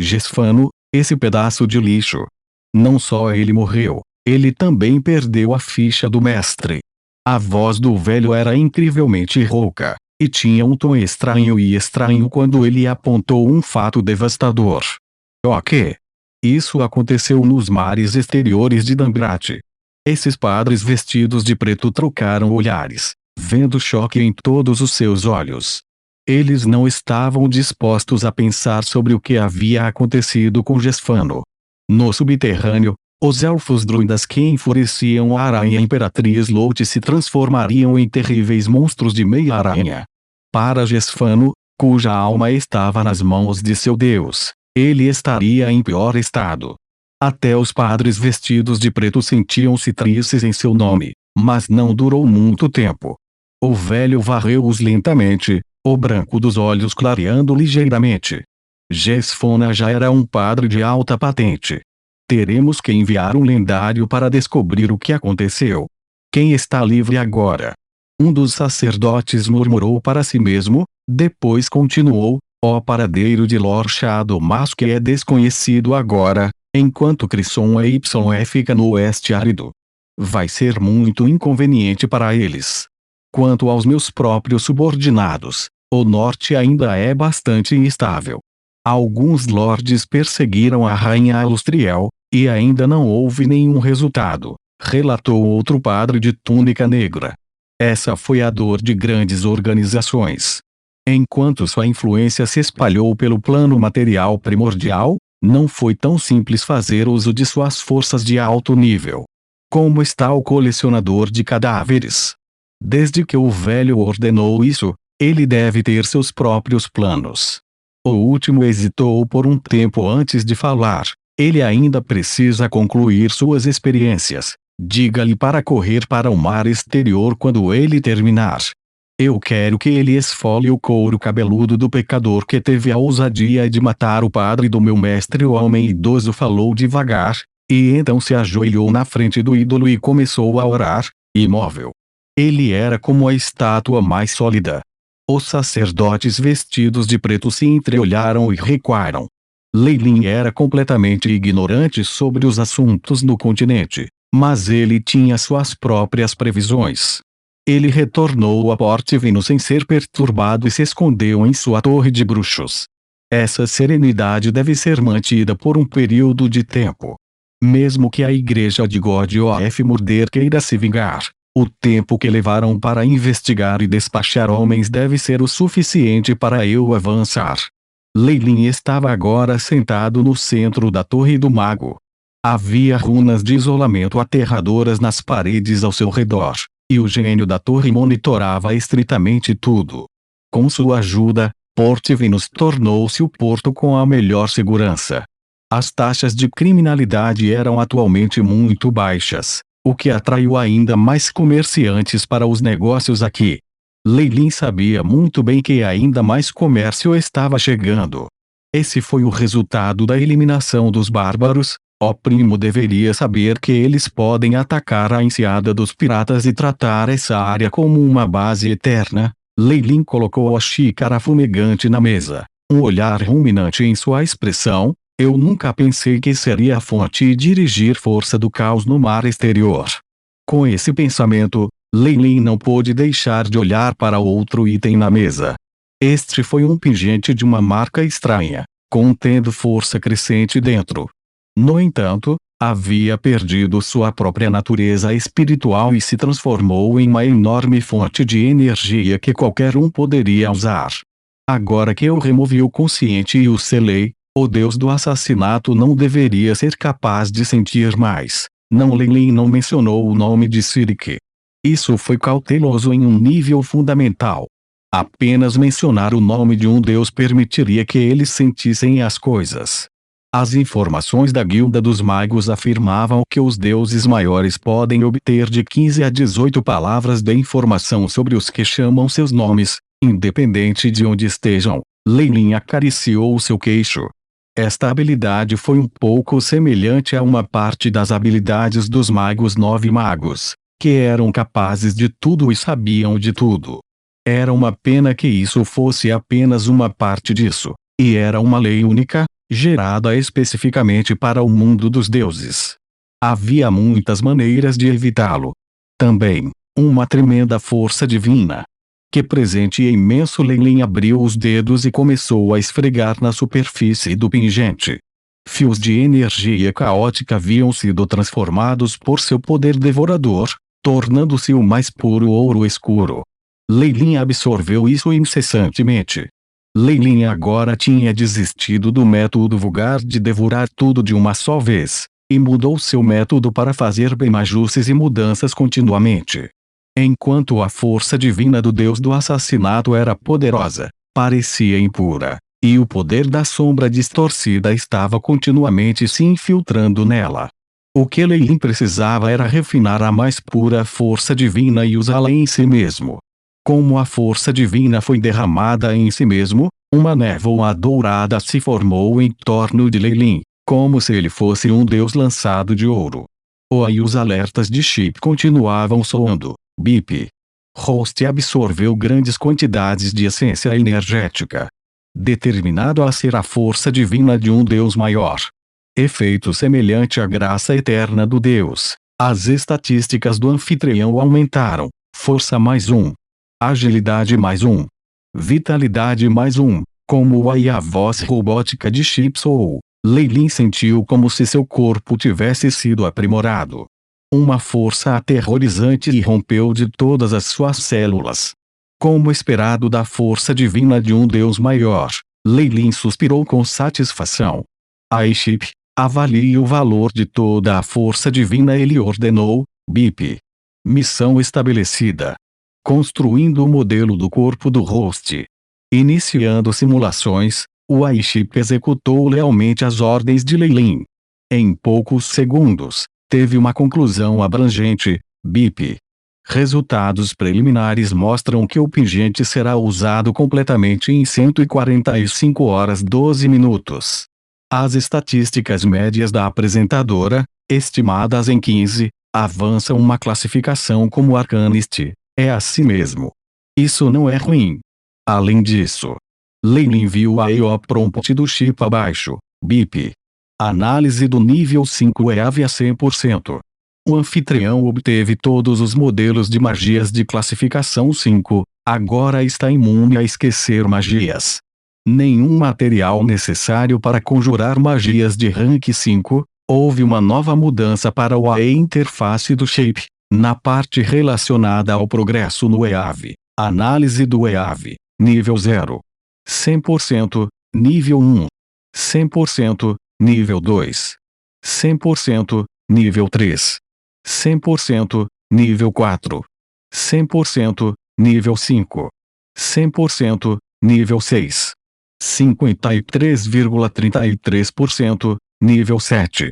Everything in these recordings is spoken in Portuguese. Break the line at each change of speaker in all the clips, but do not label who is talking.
Gesfano, esse pedaço de lixo. Não só ele morreu, ele também perdeu a ficha do mestre. A voz do velho era incrivelmente rouca, e tinha um tom estranho quando ele apontou um fato devastador. O quê? Isso aconteceu nos mares exteriores de Dambrat. Esses padres vestidos de preto trocaram olhares, vendo choque em todos os seus olhos. Eles não estavam dispostos a pensar sobre o que havia acontecido com Gesfano. No subterrâneo, os elfos druidas que enfureciam a aranha imperatriz Lote se transformariam em terríveis monstros de meia-aranha. Para Gesfano, cuja alma estava nas mãos de seu deus, ele estaria em pior estado. Até os padres vestidos de preto sentiam-se tristes em seu nome, mas não durou muito tempo. O velho varreu-os lentamente, o branco dos olhos clareando ligeiramente. Gesfona já era um padre de alta patente. Teremos que enviar um lendário para descobrir o que aconteceu. Quem está livre agora? Um dos sacerdotes murmurou para si mesmo, depois continuou, ó paradeiro de Lord Shadowmask que é desconhecido agora, enquanto Crisson e YE fica no oeste árido. Vai ser muito inconveniente para eles. Quanto aos meus próprios subordinados, o norte ainda é bastante instável. Alguns lordes perseguiram a rainha Alustriel, e ainda não houve nenhum resultado, relatou outro padre de túnica negra. Essa foi a dor de grandes organizações. Enquanto sua influência se espalhou pelo plano material primordial, não foi tão simples fazer uso de suas forças de alto nível. Como está o colecionador de cadáveres? Desde que o velho ordenou isso, ele deve ter seus próprios planos. O último hesitou por um tempo antes de falar. Ele ainda precisa concluir suas experiências. Diga-lhe para correr para o mar exterior quando ele terminar. Eu quero que ele esfolie o couro cabeludo do pecador que teve a ousadia de matar o padre do meu mestre. O homem idoso falou devagar, e então se ajoelhou na frente do ídolo e começou a orar, imóvel. Ele era como a estátua mais sólida. Os sacerdotes vestidos de preto se entreolharam e recuaram. Leilin era completamente ignorante sobre os assuntos no continente, mas ele tinha suas próprias previsões. Ele retornou a Port Venus sem ser perturbado e se escondeu em sua torre de bruxos. Essa serenidade deve ser mantida por um período de tempo. Mesmo que a igreja de God-Of Murder queira se vingar, o tempo que levaram para investigar e despachar homens deve ser o suficiente para eu avançar. Leilin estava agora sentado no centro da Torre do Mago. Havia runas de isolamento aterradoras nas paredes ao seu redor, e o gênio da torre monitorava estritamente tudo. Com sua ajuda, Port Venus tornou-se o porto com a melhor segurança. As taxas de criminalidade eram atualmente muito baixas, o que atraiu ainda mais comerciantes para os negócios aqui. Leilin sabia muito bem que ainda mais comércio estava chegando. Esse foi o resultado da eliminação dos bárbaros. O primo deveria saber que eles podem atacar a enseada dos piratas e tratar essa área como uma base eterna. Leilin colocou a xícara fumegante na mesa, um olhar ruminante em sua expressão. Eu nunca pensei que seria a fonte e dirigir força do caos no mar exterior. Com esse pensamento, Leilin não pôde deixar de olhar para outro item na mesa. Este foi um pingente de uma marca estranha, contendo força crescente dentro. No entanto, havia perdido sua própria natureza espiritual e se transformou em uma enorme fonte de energia que qualquer um poderia usar. Agora que eu removi o consciente e o selei, o deus do assassinato não deveria ser capaz de sentir mais. Não, Leilin não mencionou o nome de Sirik. Isso foi cauteloso em um nível fundamental. Apenas mencionar o nome de um deus permitiria que eles sentissem as coisas. As informações da Guilda dos Magos afirmavam que os deuses maiores podem obter de 15 a 18 palavras de informação sobre os que chamam seus nomes, independente de onde estejam. Leilin acariciou o seu queixo. Esta habilidade foi um pouco semelhante a uma parte das habilidades dos magos 9 magos, que eram capazes de tudo e sabiam de tudo. Era uma pena que isso fosse apenas uma parte disso, e era uma lei única, gerada especificamente para o mundo dos deuses. Havia muitas maneiras de evitá-lo. Também, uma tremenda força divina, que presente e imenso, Leilin abriu os dedos e começou a esfregar na superfície do pingente. Fios de energia caótica haviam sido transformados por seu poder devorador, tornando-se o mais puro ouro escuro. Leilin absorveu isso incessantemente. Leilin agora tinha desistido do método vulgar de devorar tudo de uma só vez, e mudou seu método para fazer bem ajustes e mudanças continuamente. Enquanto a força divina do deus do assassinato era poderosa, parecia impura, e o poder da sombra distorcida estava continuamente se infiltrando nela. O que Leilin precisava era refinar a mais pura força divina e usá-la em si mesmo. Como a força divina foi derramada em si mesmo, uma névoa dourada se formou em torno de Leilin, como se ele fosse um deus lançado de ouro. E os alertas de chip continuavam soando. Bip. Host absorveu grandes quantidades de essência energética, determinado a ser a força divina de um Deus maior. Efeito semelhante à graça eterna do Deus. As estatísticas do anfitrião aumentaram. Força mais 1. Agilidade mais 1. Vitalidade mais 1. Como a voz robótica de Chip soou, Leilin sentiu como se seu corpo tivesse sido aprimorado. Uma força aterrorizante irrompeu de todas as suas células. Como esperado da força divina de um Deus maior, Leilin suspirou com satisfação. Chip, avalie o valor de toda a força divina, ele ordenou. Bip. Missão estabelecida. Construindo o modelo do corpo do host. Iniciando simulações, o Chip executou lealmente as ordens de Leilin. Em poucos segundos, teve uma conclusão abrangente. Bip. Resultados preliminares mostram que o pingente será usado completamente em 145 horas 12 minutos. As estatísticas médias da apresentadora, estimadas em 15, avançam uma classificação como Arcanist. É assim mesmo. Isso não é ruim. Além disso, Leilin viu a EO prompt do chip abaixo. Bip. Análise do nível 5 EAV a 100%. O anfitrião obteve todos os modelos de magias de classificação 5, agora está imune a esquecer magias. Nenhum material necessário para conjurar magias de rank 5, houve uma nova mudança para a interface do shape, na parte relacionada ao progresso no EAV. Análise do EAV, nível 0. 100%, nível 1. 100%, nível 2. 100%, nível 3. 100%, nível 4. 100%, nível 5. 100%, nível 6. 53,33%, nível 7.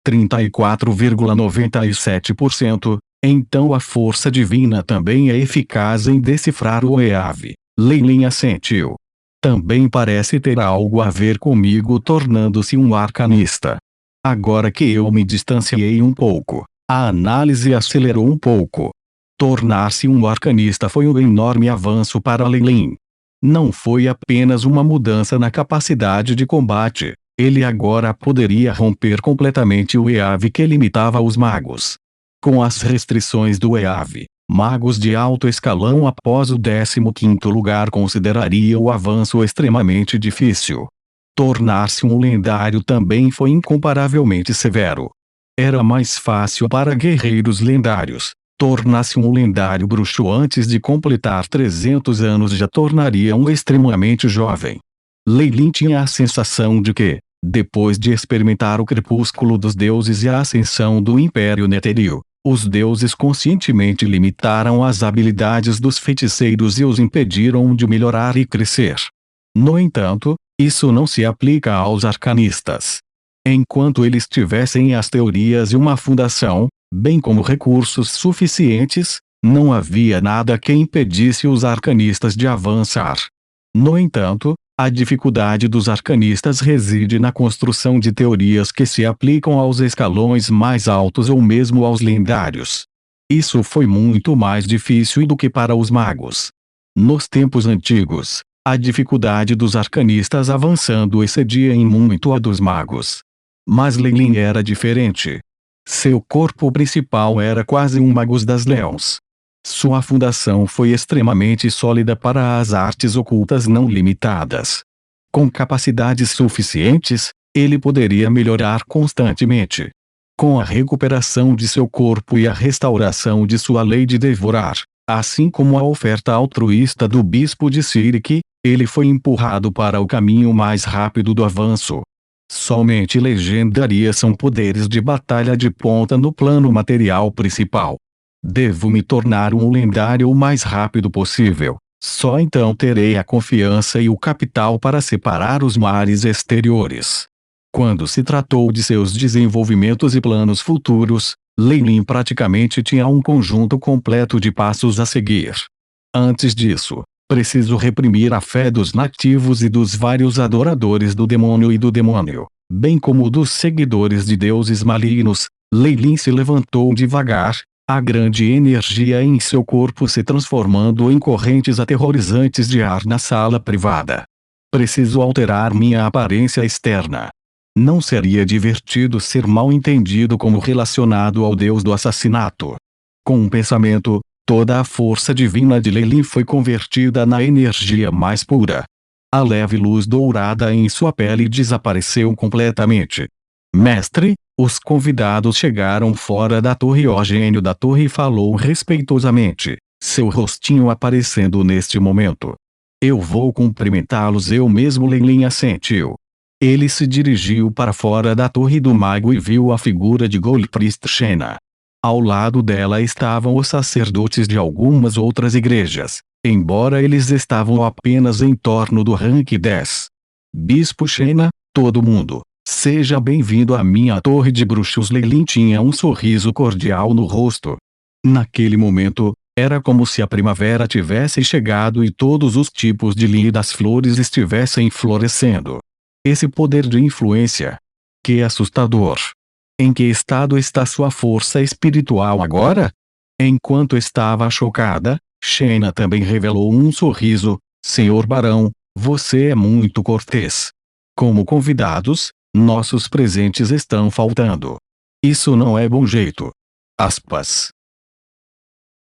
34,97%, então a força divina também é eficaz em decifrar o EAV. Leilin assentiu. Também parece ter algo a ver comigo tornando-se um arcanista. Agora que eu me distanciei um pouco, a análise acelerou um pouco. Tornar-se um arcanista foi um enorme avanço para Leilin. Não foi apenas uma mudança na capacidade de combate, ele agora poderia romper completamente o EAV que limitava os magos. Com as restrições do EAV, magos de alto escalão após o 15º lugar considerariam o avanço extremamente difícil. Tornar-se um lendário também foi incomparavelmente severo. Era mais fácil para guerreiros lendários. Tornar-se um lendário bruxo antes de completar 300 anos já tornaria-o extremamente jovem. Leilin tinha a sensação de que, depois de experimentar o crepúsculo dos deuses e a ascensão do Império Netheril, os deuses conscientemente limitaram as habilidades dos feiticeiros e os impediram de melhorar e crescer. No entanto, isso não se aplica aos arcanistas. Enquanto eles tivessem as teorias e uma fundação, bem como recursos suficientes, não havia nada que impedisse os arcanistas de avançar. No entanto, a dificuldade dos arcanistas reside na construção de teorias que se aplicam aos escalões mais altos ou mesmo aos lendários. Isso foi muito mais difícil do que para os magos. Nos tempos antigos, A dificuldade dos arcanistas avançando excedia em muito a dos magos. Mas Leilin era diferente. Seu corpo principal era quase um Magus das Leões. Sua fundação foi extremamente sólida para as artes ocultas não limitadas. Com capacidades suficientes, ele poderia melhorar constantemente. Com a recuperação de seu corpo e a restauração de sua lei de devorar, assim como a oferta altruísta do bispo de Sirique, ele foi empurrado para o caminho mais rápido do avanço. Somente legendaria são poderes de batalha de ponta no plano material principal. Devo me tornar um lendário o mais rápido possível. Só então terei a confiança e o capital para separar os mares exteriores. Quando se tratou de seus desenvolvimentos e planos futuros, Leilin praticamente tinha um conjunto completo de passos a seguir. Antes disso, preciso reprimir a fé dos nativos e dos vários adoradores do demônio e do demônio, bem como dos seguidores de deuses malignos. Leilin se levantou devagar, a grande energia em seu corpo se transformando em correntes aterrorizantes de ar na sala privada. Preciso alterar minha aparência externa. Não seria divertido ser mal entendido como relacionado ao deus do assassinato. Com um pensamento, toda a força divina de Leilin foi convertida na energia mais pura. A leve luz dourada em sua pele desapareceu completamente. Mestre, os convidados chegaram fora da torre. O gênio da torre falou respeitosamente, seu rostinho aparecendo neste momento. Eu vou cumprimentá-los eu mesmo. Leilin assentiu. Ele se dirigiu para fora da torre do mago e viu a figura de Golpriest Shena. Ao lado dela estavam os sacerdotes de algumas outras igrejas, embora eles estavam apenas em torno do rank 10. Bispo Shena, todo mundo, seja bem-vindo à minha torre de bruxos. Leilin tinha um sorriso cordial no rosto. Naquele momento, era como se a primavera tivesse chegado e todos os tipos de linho das flores estivessem florescendo. Esse poder de influência. Que assustador! Em que estado está sua força espiritual agora? Enquanto estava chocada, Shena também revelou um sorriso. Senhor Barão, você é muito cortês. Como convidados, nossos presentes estão faltando. Isso não é bom jeito. Aspas.